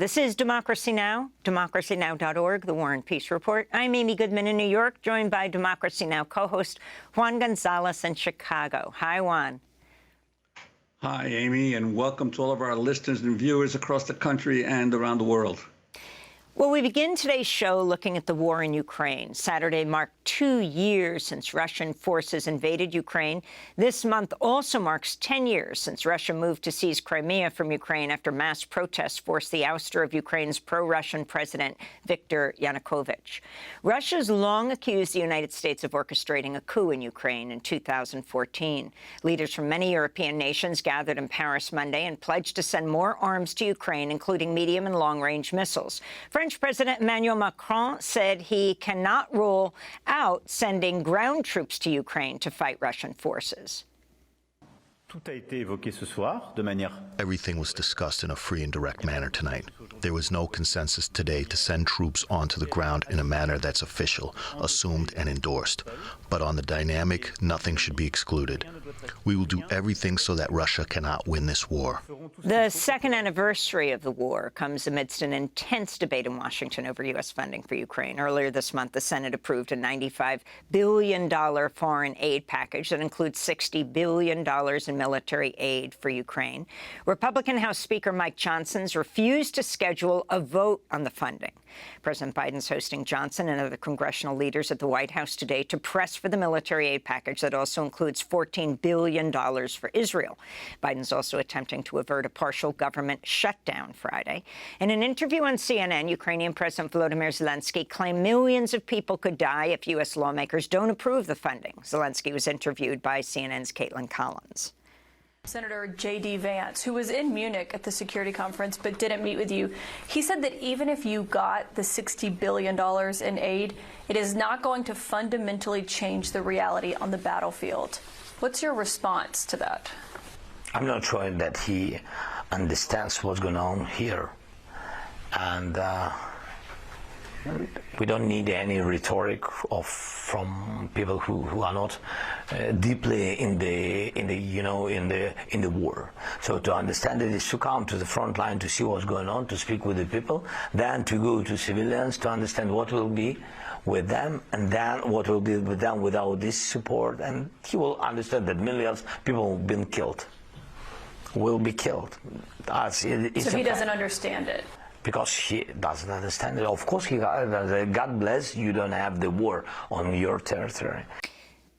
This is Democracy Now!, democracynow.org, the War and Peace Report. I'm Amy Goodman in New York, joined by Democracy Now! Co-host Juan Gonzalez in Chicago. Hi, Juan. Hi, Amy, and welcome to all of our listeners and viewers across the country and around the world. Well, we begin today's show looking at the war in Ukraine. Saturday marked 2 years since Russian forces invaded Ukraine. This month also marks 10 years since Russia moved to seize Crimea from Ukraine after mass protests forced the ouster of Ukraine's pro-Russian president, Viktor Yanukovych. Russia's long accused the United States of orchestrating a coup in Ukraine in 2014. Leaders from many European nations gathered in Paris Monday and pledged to send more arms to Ukraine, including medium and long-range missiles. French President Emmanuel Macron said he cannot rule out sending ground troops to Ukraine to fight Russian forces. Everything was discussed in a free and direct manner tonight. There was no consensus today to send troops onto the ground in a manner that's official, assumed, and endorsed. But on the dynamic, nothing should be excluded. We will do everything so that Russia cannot win this war. The second anniversary of the war comes amidst an intense debate in Washington over U.S. funding for Ukraine. Earlier this month, the Senate approved a $95 billion foreign aid package that includes $60 billion in military aid for Ukraine. Republican House Speaker Mike Johnson's refused to schedule a vote on the funding. President Biden's hosting Johnson and other congressional leaders at the White House today to press for the military aid package that also includes $14 billion for Israel. Biden's also attempting to avert a partial government shutdown Friday. In an interview on CNN, Ukrainian President Volodymyr Zelensky claimed millions of people could die if U.S. lawmakers don't approve the funding. Zelensky was interviewed by CNN's Caitlin Collins. Senator J.D. Vance, who was in Munich at the security conference but didn't meet with you, he said that even if you got the $60 billion in aid, it is not going to fundamentally change the reality on the battlefield. What's your response to that? I'm not sure that he understands what's going on here. And we don't need any rhetoric from people who are not deeply in the war. So to understand it is to come to the front line to see what's going on, to speak with the people, then to go to civilians to understand what will be with them, and then what will be with them without this support, and he will understand that millions of people have been killed, will be killed. So he doesn't understand it. Because he doesn't understand it. Of course, God bless, you don't have the war on your territory.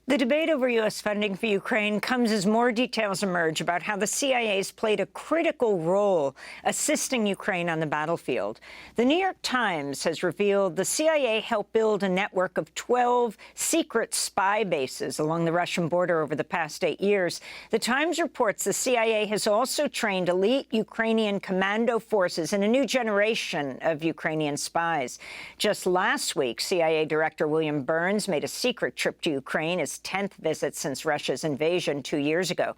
The debate over U.S. funding for Ukraine comes as more details emerge about how the CIA's played a critical role assisting Ukraine on the battlefield. The New York Times has revealed the CIA helped build a network of 12 secret spy bases along the Russian border over the past 8 years. The Times reports the CIA has also trained elite Ukrainian commando forces and a new generation of Ukrainian spies. Just last week, CIA Director William Burns made a secret trip to Ukraine, his 10th visit since Russia's invasion 2 years ago.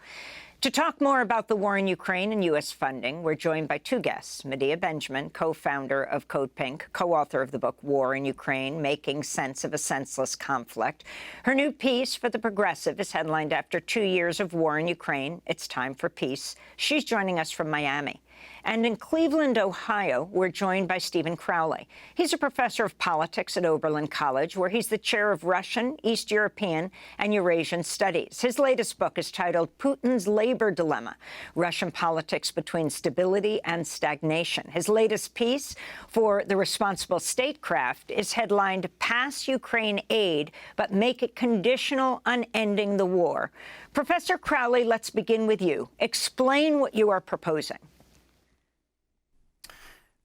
To talk more about the war in Ukraine and U.S. funding, we're joined by two guests. Medea Benjamin, co-founder of CodePink, co-author of the book War in Ukraine, Making Sense of a Senseless Conflict. Her new piece for The Progressive is headlined After 2 Years of War in Ukraine, It's Time for Peace. She's joining us from Miami. And in Cleveland, Ohio, we're joined by Stephen Crowley. He's a professor of politics at Oberlin College, where he's the chair of Russian, East European, and Eurasian Studies. His latest book is titled Putin's Labor Dilemma, Russian Politics Between Stability and Stagnation. His latest piece for The Responsible Statecraft is headlined Pass Ukraine Aid, but Make It Conditional on Ending the War. Professor Crowley, let's begin with you. Explain what you are proposing.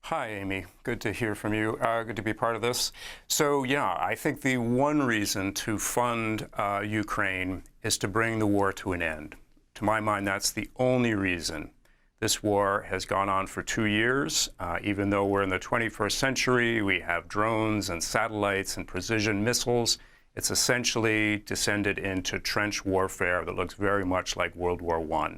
Hi, Amy. Good to hear from you. Good to be part of this. So, yeah, I think the one reason to fund Ukraine is to bring the war to an end. To my mind, that's the only reason. This war has gone on for 2 years. Even though we're in the 21st century, we have drones and satellites and precision missiles. It's essentially descended into trench warfare that looks very much like World War I.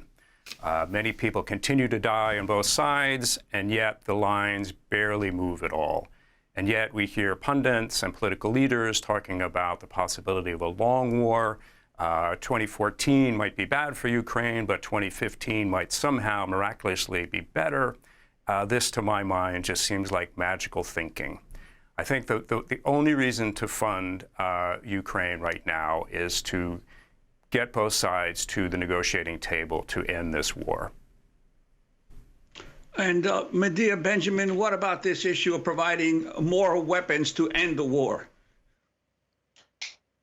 Many people continue to die on both sides, and yet the lines barely move at all. And yet we hear pundits and political leaders talking about the possibility of a long war. 2014 might be bad for Ukraine, but 2015 might somehow miraculously be better. this, to my mind, just seems like magical thinking. I think the only reason to fund Ukraine right now is to get both sides to the negotiating table to end this war. And Medea, Benjamin, what about this issue of providing more weapons to end the war?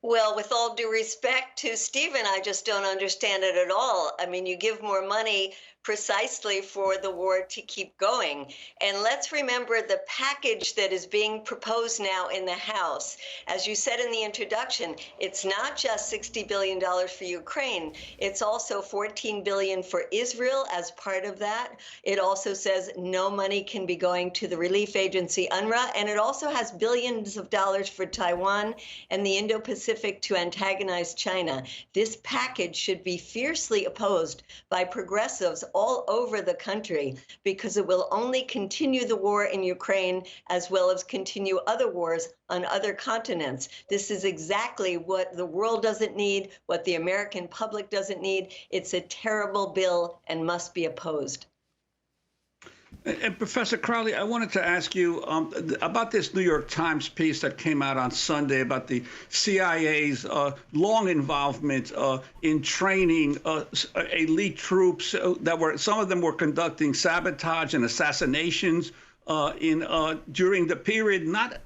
Well, with all due respect to Stephen, I just don't understand it at all. I mean, you give more money precisely for the war to keep going. And let's remember the package that is being proposed now in the House. As you said in the introduction, it's not just $60 billion for Ukraine. It's also $14 billion for Israel as part of that. It also says no money can be going to the relief agency UNRWA. And it also has billions of dollars for Taiwan and the Indo-Pacific to antagonize China. This package should be fiercely opposed by progressives all over the country, because it will only continue the war in Ukraine as well as continue other wars on other continents. This is exactly what the world doesn't need, what the American public doesn't need. It's a terrible bill and must be opposed. And Professor Crowley, I wanted to ask you about this New York Times piece that came out on Sunday about the CIA's long involvement in training elite troops some of them were conducting sabotage and assassinations during the period, not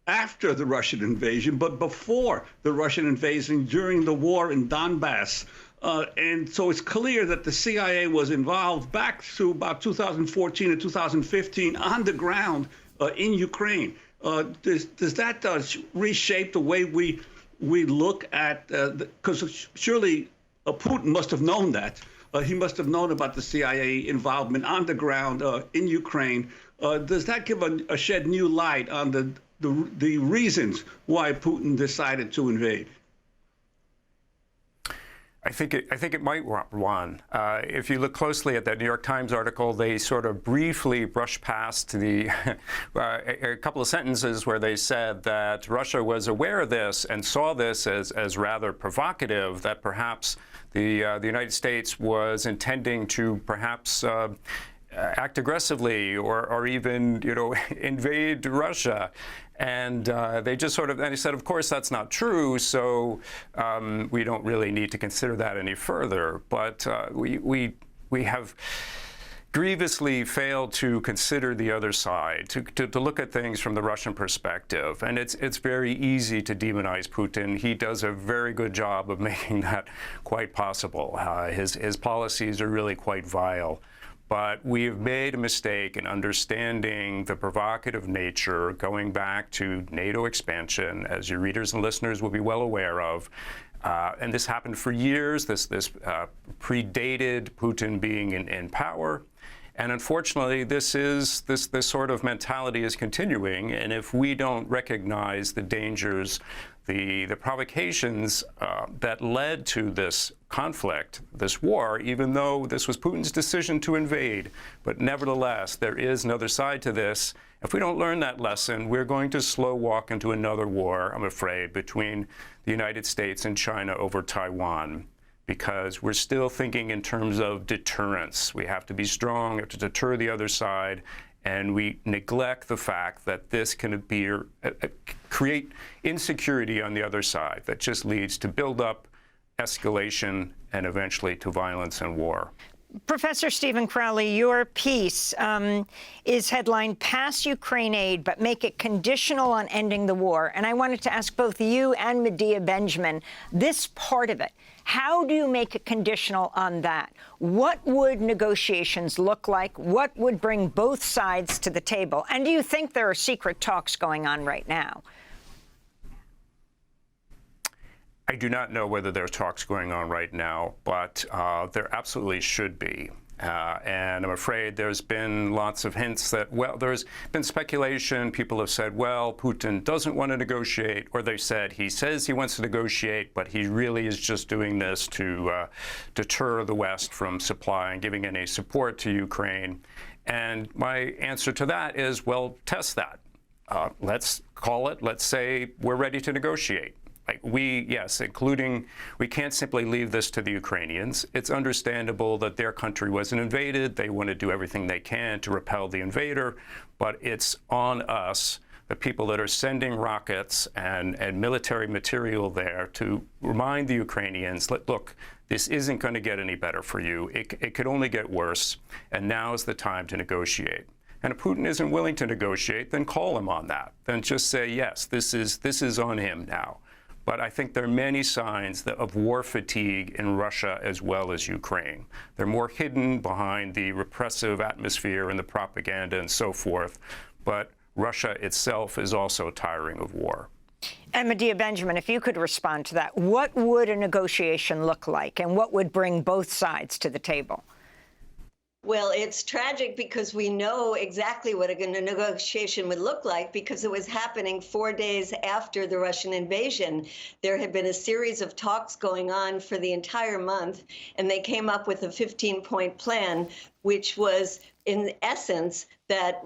after the Russian invasion, but before the Russian invasion, during the war in Donbass. And so it's clear that the CIA was involved back to about 2014 and 2015 on the ground in Ukraine. Does that reshape the way we look at, because surely Putin must have known that. He must have known about the CIA involvement on the ground in Ukraine. Does that give a shed new light on the reasons why Putin decided to invade? I think it might, Juan. If you look closely at that New York Times article, they sort of briefly brush past the a couple of sentences where they said that Russia was aware of this and saw this as rather provocative, that perhaps the United States was intending to perhaps act aggressively or even, invade Russia. And they just sort of, and he said, of course, that's not true, so we don't really need to consider that any further. But we have grievously failed to consider the other side, to look at things from the Russian perspective. And it's very easy to demonize Putin. He does a very good job of making that quite possible. His policies are really quite vile. But we've made a mistake in understanding the provocative nature, going back to NATO expansion, as your readers and listeners will be well aware of. And this happened for years. This predated Putin being in power. And unfortunately, this sort of mentality is continuing. And if we don't recognize the dangers, the provocations that led to this conflict, this war, even though this was Putin's decision to invade, but nevertheless, there is another side to this. If we don't learn that lesson, we're going to slow walk into another war, I'm afraid, between the United States and China over Taiwan, because we're still thinking in terms of deterrence. We have to be strong, we have to deter the other side, and we neglect the fact that this can create insecurity on the other side that just leads to buildup, escalation, and eventually to violence and war. Professor Stephen Crowley, your piece is headlined "Pass Ukraine Aid, but make it conditional on ending the war." And I wanted to ask both you and Medea Benjamin this part of it. How do you make it conditional on that? What would negotiations look like? What would bring both sides to the table? And do you think there are secret talks going on right now? I do not know whether there are talks going on right now, but there absolutely should be. And I'm afraid there's been lots of hints that, well, there's been speculation. People have said, well, Putin doesn't want to negotiate, or they said he says he wants to negotiate, but he really is just doing this to deter the West from supplying, giving any support to Ukraine. And my answer to that is, well, test that. Let's call it. Let's say we're ready to negotiate. Like we can't simply leave this to the Ukrainians. It's understandable that their country wasn't invaded. They want to do everything they can to repel the invader, but it's on us, the people that are sending rockets and military material there, to remind the Ukrainians, look, this isn't going to get any better for you. It could only get worse, and now is the time to negotiate. And if Putin isn't willing to negotiate, then call him on that. Then just say, yes, this is on him now. But I think there are many signs of war fatigue in Russia as well as Ukraine. They're more hidden behind the repressive atmosphere and the propaganda and so forth. But Russia itself is also tiring of war. And Medea Benjamin, if you could respond to that, what would a negotiation look like, and what would bring both sides to the table? Well, it's tragic because we know exactly what a negotiation would look like, because it was happening 4 days after the Russian invasion. There had been a series of talks going on for the entire month, and they came up with a 15-point plan, which was, in essence, that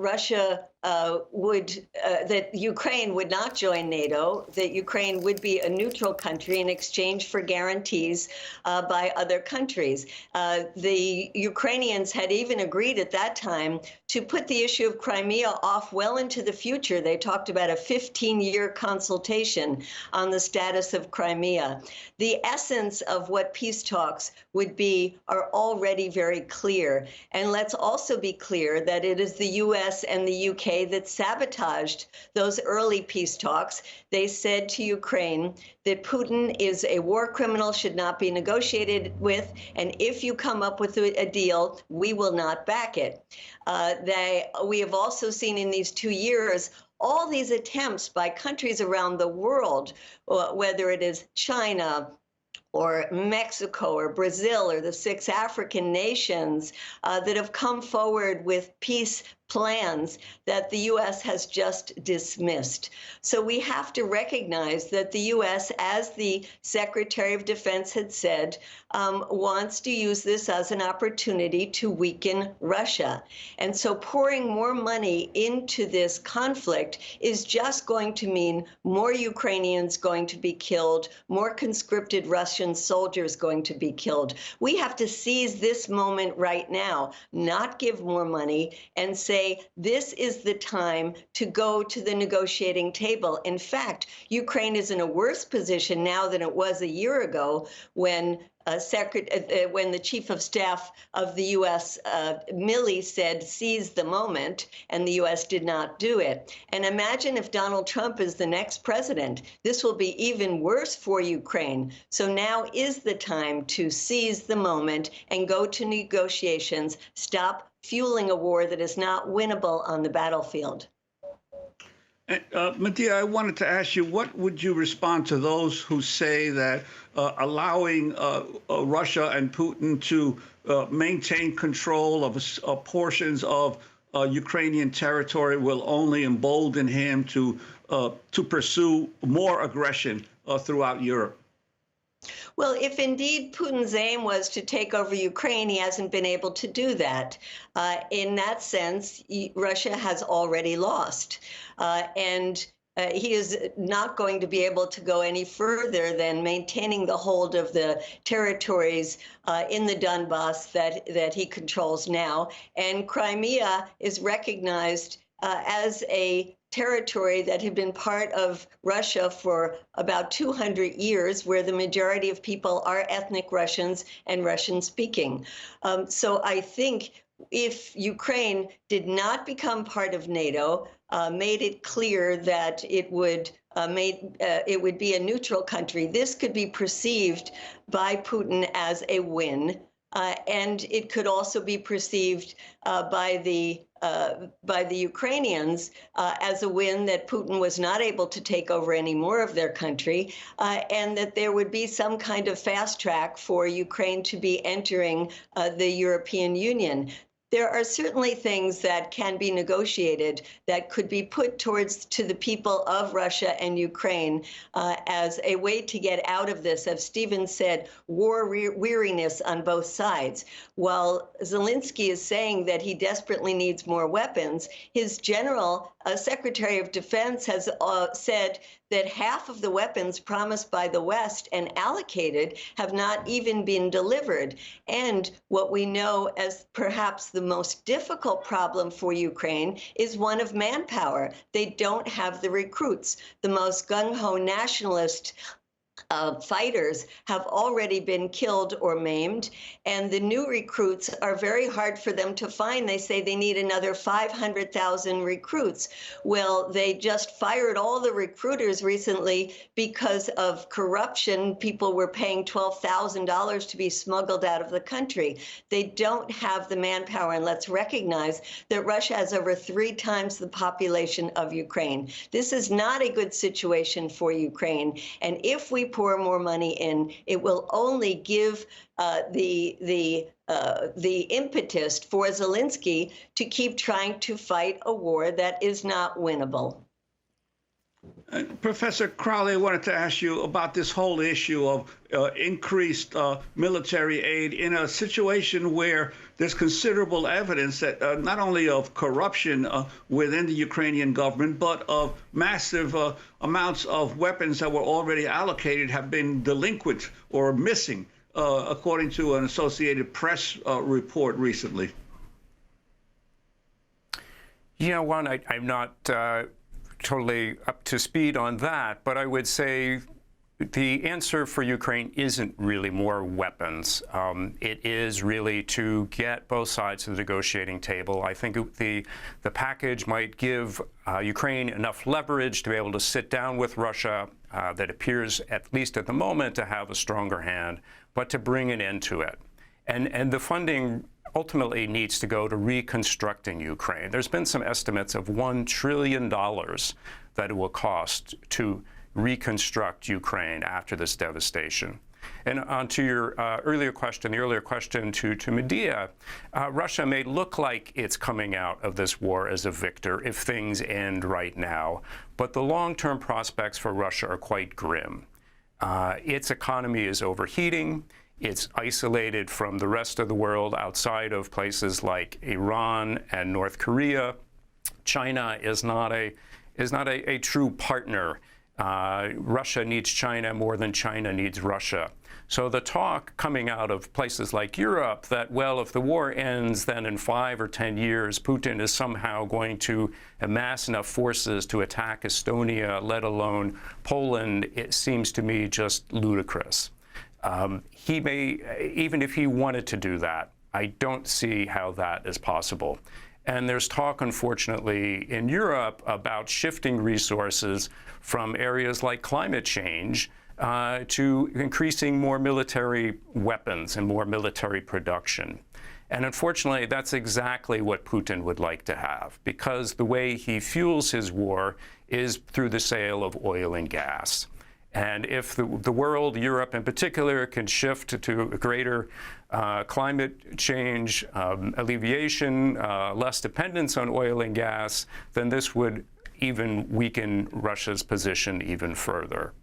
that Ukraine would not join NATO, that Ukraine would be a neutral country in exchange for guarantees by other countries. The Ukrainians had even agreed at that time to put the issue of Crimea off well into the future. They talked about a 15-year consultation on the status of Crimea. The essence of what peace talks would be are already very clear. And let's also be clear that it is the U.S. and the U.K. that sabotaged those early peace talks. They said to Ukraine that Putin is a war criminal, should not be negotiated with, and if you come up with a deal, we will not back it. We have also seen in these 2 years all these attempts by countries around the world, whether it is China, or Mexico, or Brazil, or the 6 African nations that have come forward with peace plans that the U.S. has just dismissed. So we have to recognize that the U.S., as the Secretary of Defense had said, wants to use this as an opportunity to weaken Russia. And so pouring more money into this conflict is just going to mean more Ukrainians going to be killed, more conscripted Russian soldiers going to be killed. We have to seize this moment right now, not give more money, and say, this is the time to go to the negotiating table. In fact, Ukraine is in a worse position now than it was a year ago when the chief of staff of the U.S., Milley, said, seize the moment, and the U.S. did not do it. And imagine if Donald Trump is the next president. This will be even worse for Ukraine. So now is the time to seize the moment and go to negotiations, stop fueling a war that is not winnable on the battlefield. Medea, I wanted to ask you, what would you respond to those who say that allowing Russia and Putin to maintain control of portions of Ukrainian territory will only embolden him to pursue more aggression throughout Europe? Well, if indeed Putin's aim was to take over Ukraine, he hasn't been able to do that. In that sense, Russia has already lost. And he is not going to be able to go any further than maintaining the hold of the territories in the Donbass that he controls now. And Crimea is recognized as a territory that had been part of Russia for about 200 years, where the majority of people are ethnic Russians and Russian-speaking. So I think if Ukraine did not become part of NATO, made it clear that it would be a neutral country, this could be perceived by Putin as a win. And it could also be perceived by the Ukrainians as a win that Putin was not able to take over any more of their country, and that there would be some kind of fast track for Ukraine to be entering the European Union. there are certainly things that can be negotiated that could be put to the people of Russia and Ukraine as a way to get out of this, as Stephen said, war weariness on both sides. While Zelensky is saying that he desperately needs more weapons, his general Secretary of Defense has said that half of the weapons promised by the West and allocated have not even been delivered. And what we know as perhaps the most difficult problem for Ukraine is one of manpower. They don't have the recruits. The most gung-ho nationalist fighters have already been killed or maimed, and the new recruits are very hard for them to find. They say they need another 500,000 recruits. Well, they just fired all the recruiters recently because of corruption. People were paying $12,000 to be smuggled out of the country. They don't have the manpower, and let's recognize that Russia has over 3 times the population of Ukraine. This is not a good situation for Ukraine, and if we pour more money in, it will only give the impetus for Zelensky to keep trying to fight a war that is not winnable. Professor Crowley, I wanted to ask you about this whole issue of increased military aid in a situation where there's considerable evidence that not only of corruption within the Ukrainian government, but of massive amounts of weapons that were already allocated have been delinquent or missing, according to an Associated Press report recently. Yeah, Juan, I'm not totally up to speed on that, but I would say the answer for Ukraine isn't really more weapons. It is really to get both sides to the negotiating table. I think the package might give Ukraine enough leverage to be able to sit down with Russia that appears, at least at the moment, to have a stronger hand, but to bring an end to it. And the funding ultimately needs to go to reconstructing Ukraine. There's been some estimates of $1 trillion that it will cost to reconstruct Ukraine after this devastation. And on to your earlier question to Medea, Russia may look like it's coming out of this war as a victor if things end right now, but the long-term prospects for Russia are quite grim. Its economy is overheating. It's isolated from the rest of the world outside of places like Iran and North Korea. China is not a true partner. Russia needs China more than China needs Russia. So the talk coming out of places like Europe that, well, if the war ends, then in 5 or 10 years, Putin is somehow going to amass enough forces to attack Estonia, let alone Poland, it seems to me just ludicrous. He may, even if he wanted to do that, I don't see how that is possible. And there's talk, unfortunately, in Europe about shifting resources from areas like climate change to increasing more military weapons and more military production. And unfortunately, that's exactly what Putin would like to have, because the way he fuels his war is through the sale of oil and gas. And if the world, Europe in particular, can shift to a greater climate change, alleviation, less dependence on oil and gas, then this would even weaken Russia's position even further.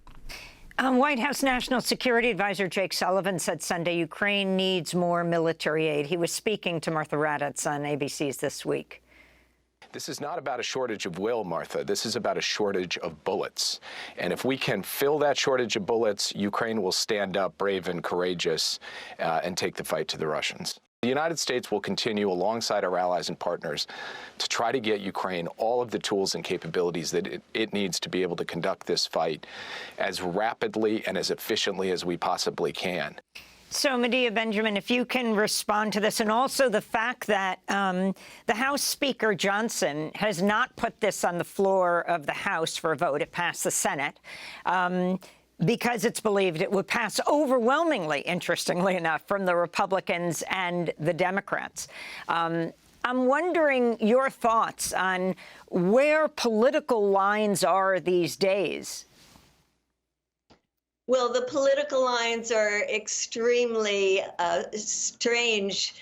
White House National Security Advisor Jake Sullivan said Sunday Ukraine needs more military aid. He was speaking to Martha Raddatz on ABC's This Week. This is not about a shortage of will, Martha. This is about a shortage of bullets. And if we can fill that shortage of bullets, Ukraine will stand up brave and courageous and take the fight to the Russians. The United States will continue alongside our allies and partners to try to get Ukraine all of the tools and capabilities that it needs to be able to conduct this fight as rapidly and as efficiently as we possibly can. So, Medea Benjamin, if you can respond to this, and also the fact that the House Speaker Johnson has not put this on the floor of the House for a vote. It passed the Senate because it's believed it would pass overwhelmingly, interestingly enough, from the Republicans and the Democrats. I'm wondering your thoughts on where political lines are these days. Well, the political lines are extremely strange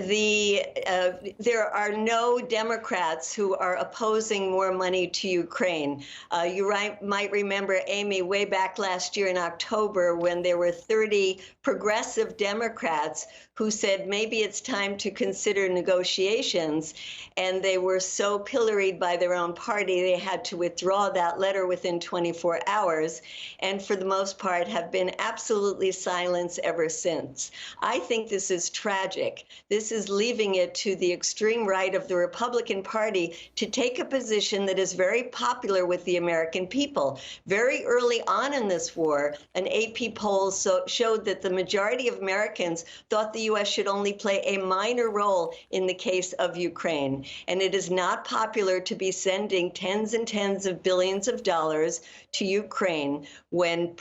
There are no Democrats who are opposing more money to Ukraine. You might remember, Amy, way back last year in October when there were 30 progressive Democrats who said maybe it's time to consider negotiations, and they were so pilloried by their own party they had to withdraw that letter within 24 hours, and for the most part have been absolutely silenced ever since. I think this is tragic. This is leaving it to the extreme right of the Republican Party to take a position that is very popular with the American people. Very early on in this war, an AP poll showed that the majority of Americans thought the U.S. should only play a minor role in the case of Ukraine. And it is not popular to be sending tens and tens of billions of dollars to Ukraine when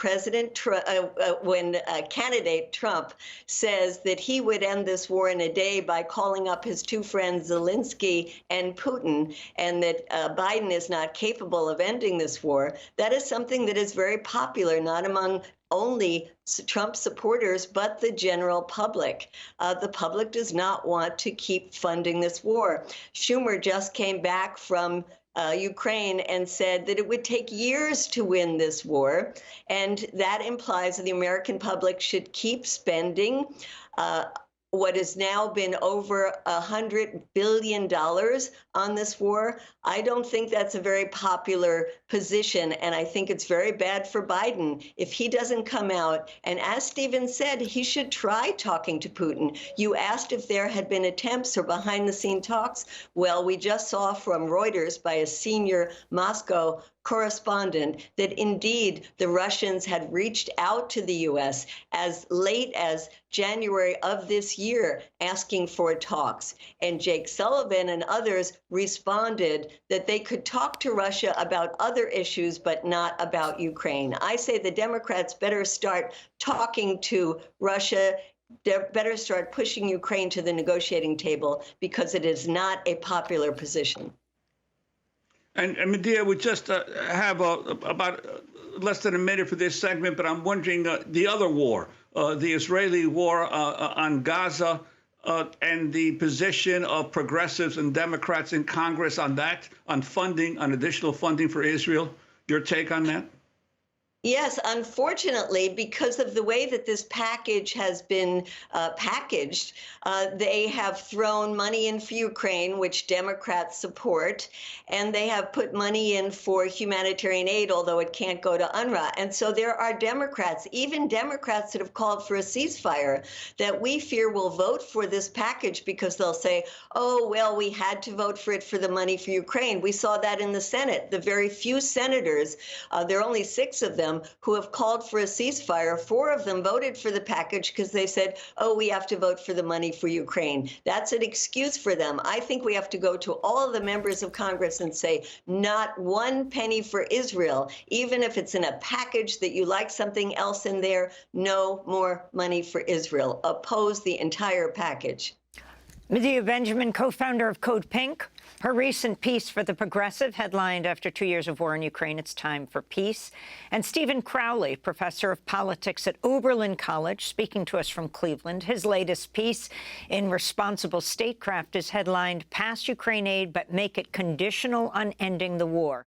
candidate Trump says that he would end this war in a day by calling up his two friends Zelensky and Putin, and that Biden is not capable of ending this war. That is something that is very popular, not among only Trump supporters, but the general public. The public does not want to keep funding this war. Schumer just came back from Ukraine and said that it would take years to win this war, and that implies that the American public should keep spending what has now been over $100 billion on this war. I don't think that's a very popular position, and I think it's very bad for Biden if he doesn't come out. And as Stephen said, he should try talking to Putin. You asked if there had been attempts or behind-the-scene talks. Well, we just saw from Reuters by a senior Moscow correspondent that indeed the Russians had reached out to the U.S. as late as January of this year asking for talks. And Jake Sullivan and others responded that they could talk to Russia about other issues, but not about Ukraine. I say the Democrats better start talking to Russia. They better start pushing Ukraine to the negotiating table, because it is not a popular position. And Medea, we just have about less than a minute for this segment, but I'm wondering the other war, the Israeli war on Gaza, and the position of progressives and Democrats in Congress on that, on funding, on additional funding for Israel. Your take on that? Yes, unfortunately, because of the way that this package has been packaged, they have thrown money in for Ukraine, which Democrats support, and they have put money in for humanitarian aid, although it can't go to UNRWA. And so there are Democrats, even Democrats that have called for a ceasefire, that we fear will vote for this package because they'll say, oh, well, we had to vote for it for the money for Ukraine. We saw that in the Senate. The very few senators, there are only 6 of them, who have called for a ceasefire. 4 of them voted for the package because they said, oh, we have to vote for the money for Ukraine. That's an excuse for them. I think we have to go to all of the members of Congress and say, not one penny for Israel, even if it's in a package that you like something else in there, no more money for Israel. Oppose the entire package. Medea Benjamin, co-founder of CodePink. Her recent piece for The Progressive headlined, "After 2 years of war in Ukraine, it's time for peace." And Stephen Crowley, professor of politics at Oberlin College, speaking to us from Cleveland. His latest piece in Responsible Statecraft is headlined, "Pass Ukraine aid, but make it conditional on ending the war."